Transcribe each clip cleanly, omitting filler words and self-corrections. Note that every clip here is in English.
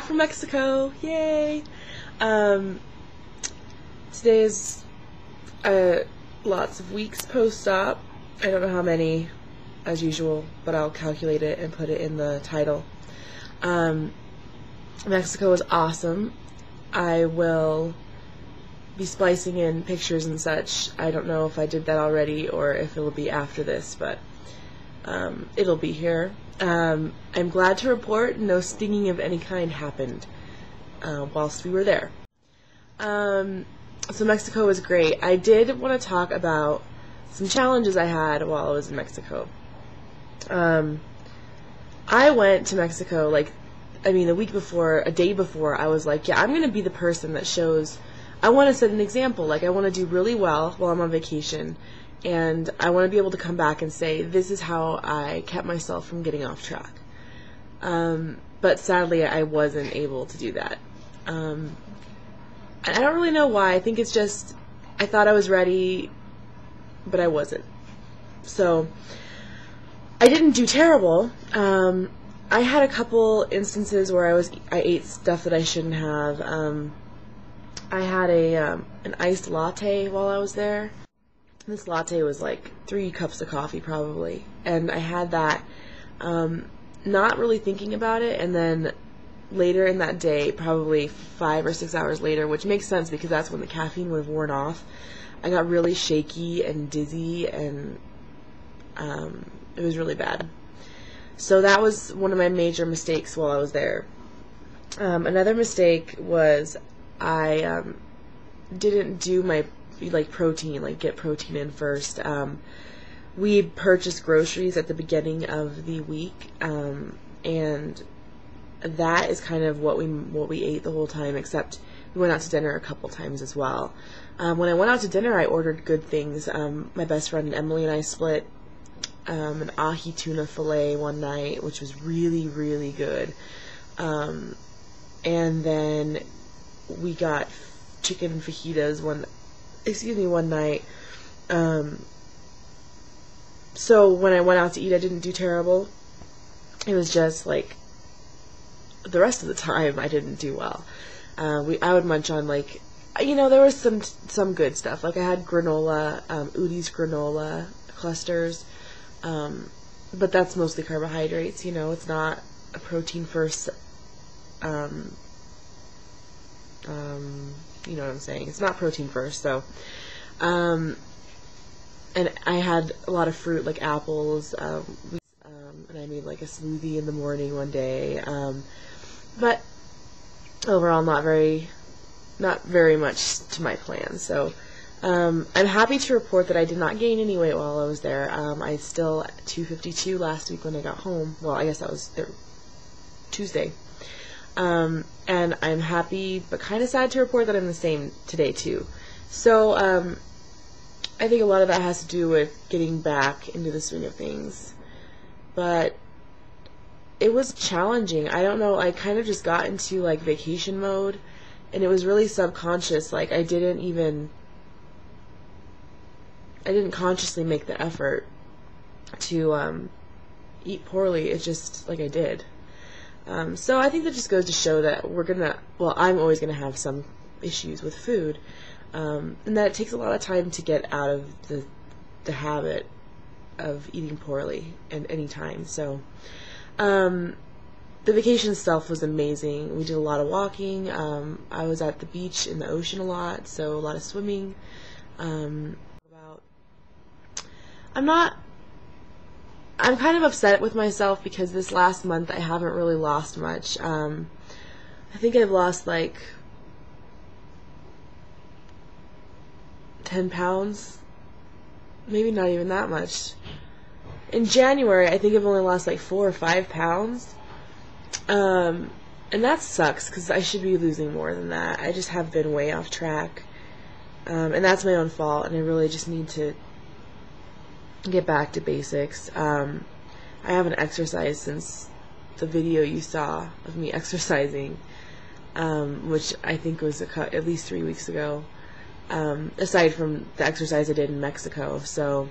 back from Mexico. Yay! Today is lots of weeks post-op. I don't know how many, as usual, but I'll calculate it and put it in the title. Mexico was awesome. I will be splicing in pictures and such. I don't know if I did that already or if it'll be after this, but it'll be here. I'm glad to report no stinging of any kind happened whilst we were there. So Mexico was great. I did want to talk about some challenges I had while I was in Mexico. I went to Mexico, the week before, a day before, I was like, yeah, I'm going to be the person that shows, I want to set an example. I want to do really well while I'm on vacation, and I want to be able to come back and say, this is how I kept myself from getting off track. But sadly, I wasn't able to do that. And I don't really know why. I think it's just, I thought I was ready, but I wasn't. So, I didn't do terrible. I had a couple instances where I ate stuff that I shouldn't have. I had an iced latte while I was there. This latte was like 3 cups of coffee probably, and I had that not really thinking about it, and then later in that day, probably 5 or 6 hours later, which makes sense because that's when the caffeine would have worn off, I got really shaky and dizzy, and it was really bad. So that was one of my major mistakes while I was there. Another mistake was I didn't do my protein, get protein in first. We purchased groceries at the beginning of the week, and that is kind of what we ate the whole time, except we went out to dinner a couple times as well. When I went out to dinner, I ordered good things. My best friend Emily and I split an ahi tuna fillet one night, which was really, really good. And then we got chicken fajitas one night. So when I went out to eat, I didn't do terrible. It was just the rest of the time I didn't do well. I would munch on there was some good stuff. I had granola, Udi's granola clusters. But that's mostly carbohydrates, it's not a protein first, you know what I'm saying, it's not protein first, so, and I had a lot of fruit, like apples, and I made a smoothie in the morning one day, but overall not very much to my plan, so, I'm happy to report that I did not gain any weight while I was there. I still 252 last week when I got home. Well, I guess that was Tuesday. And I'm happy, but kind of sad to report that I'm the same today too. So, I think a lot of that has to do with getting back into the swing of things. But it was challenging. I don't know, I kind of just got into vacation mode, and it was really subconscious. I didn't consciously make the effort to eat poorly. It's just I did. So I think that just goes to show that I'm always going to have some issues with food, and that it takes a lot of time to get out of the habit of eating poorly at any time. So the vacation itself was amazing. We did a lot of walking. I was at the beach in the ocean a lot, so a lot of swimming. I'm kind of upset with myself because this last month I haven't really lost much. I think I've lost 10 pounds. Maybe not even that much. In January, I think I've only lost 4 or 5 pounds. And that sucks because I should be losing more than that. I just have been way off track. And that's my own fault, and I really just need to get back to basics. I haven't exercised since the video you saw of me exercising, which I think was at least 3 weeks ago, aside from the exercise I did in Mexico. So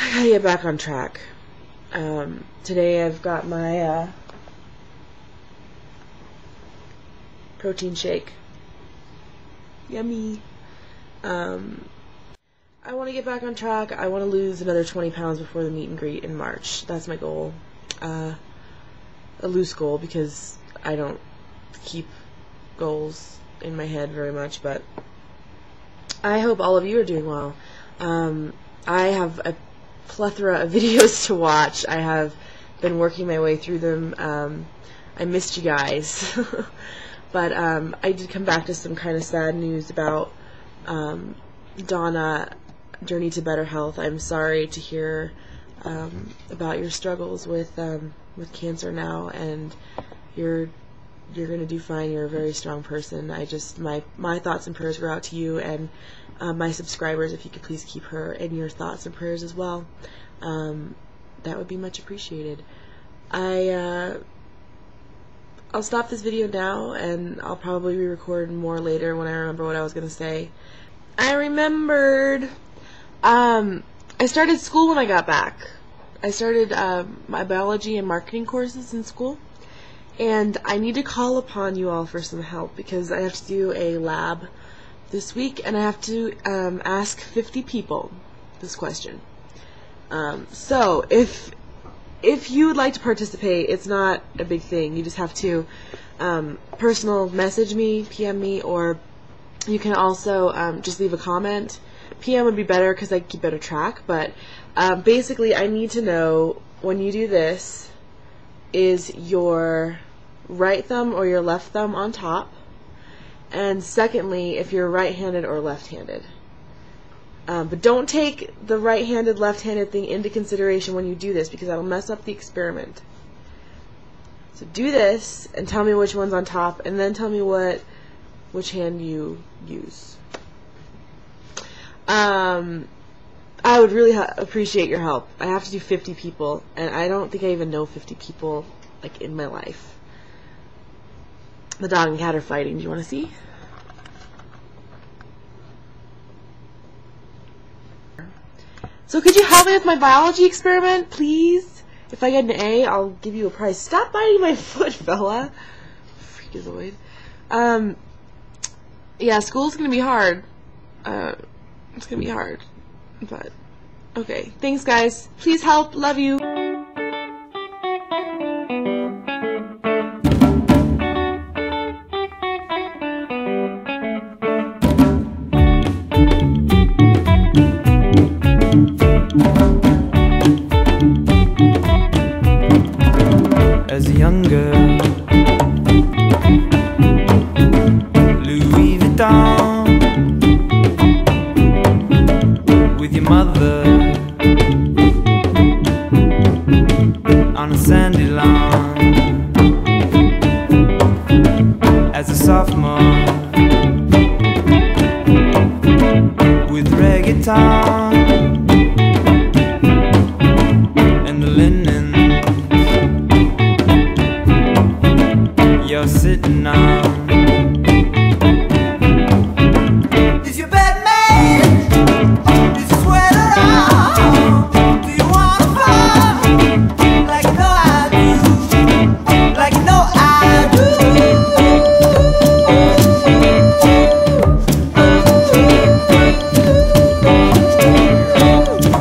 I gotta get back on track. Today I've got my protein shake. Yummy. I want to get back on track. I want to lose another 20 pounds before the meet and greet in March. That's my goal. A loose goal, because I don't keep goals in my head very much, but I hope all of you are doing well. I have a plethora of videos to watch. I have been working my way through them. I missed you guys. But I did come back to some kind of sad news about Donna, Journey to Better Health. I'm sorry to hear about your struggles with cancer now, and you're going to do fine. You're a very strong person. My thoughts and prayers go out to you and my subscribers. If you could please keep her in your thoughts and prayers as well, that would be much appreciated. I'll stop this video now, and I'll probably re-record more later when I remember what I was going to say. I remembered. I started school when I got back. I started my biology and marketing courses in school, and I need to call upon you all for some help, because I have to do a lab this week, and I have to ask 50 people this question. So if you would like to participate, it's not a big thing. You just have to personal message me, PM me, or you can also just leave a comment. PM would be better because I keep better track, but basically I need to know, when you do this, is your right thumb or your left thumb on top, and secondly, if you're right-handed or left-handed. But don't take the right-handed, left-handed thing into consideration when you do this, because that'll mess up the experiment. So do this and tell me which one's on top, and then tell me which hand you use. I would really appreciate your help. I have to do 50 people, and I don't think I even know 50 people like in my life. The dog and cat are fighting. Do you want to see? So could you help me with my biology experiment, please? If I get an A, I'll give you a prize. Stop biting my foot, Bella. Freakazoid. Yeah, school's gonna be hard. It's gonna be hard. But, okay. Thanks, guys. Please help. Love you. As a young girl, Louis Vuitton, with your mother on a sandy lawn. As a sophomore, with reggaeton and the linen you're sitting on. Is your bed made? Is your sweater on? Do you want to fall? Like you know I do. Like you know I do.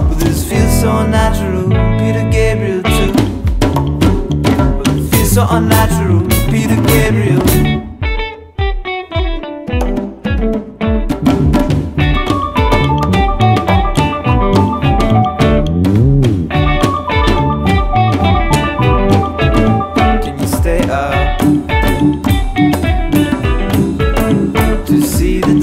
But this feels so unnatural, Peter Gabriel too. But it feels so unnatural, Peter Gabriel.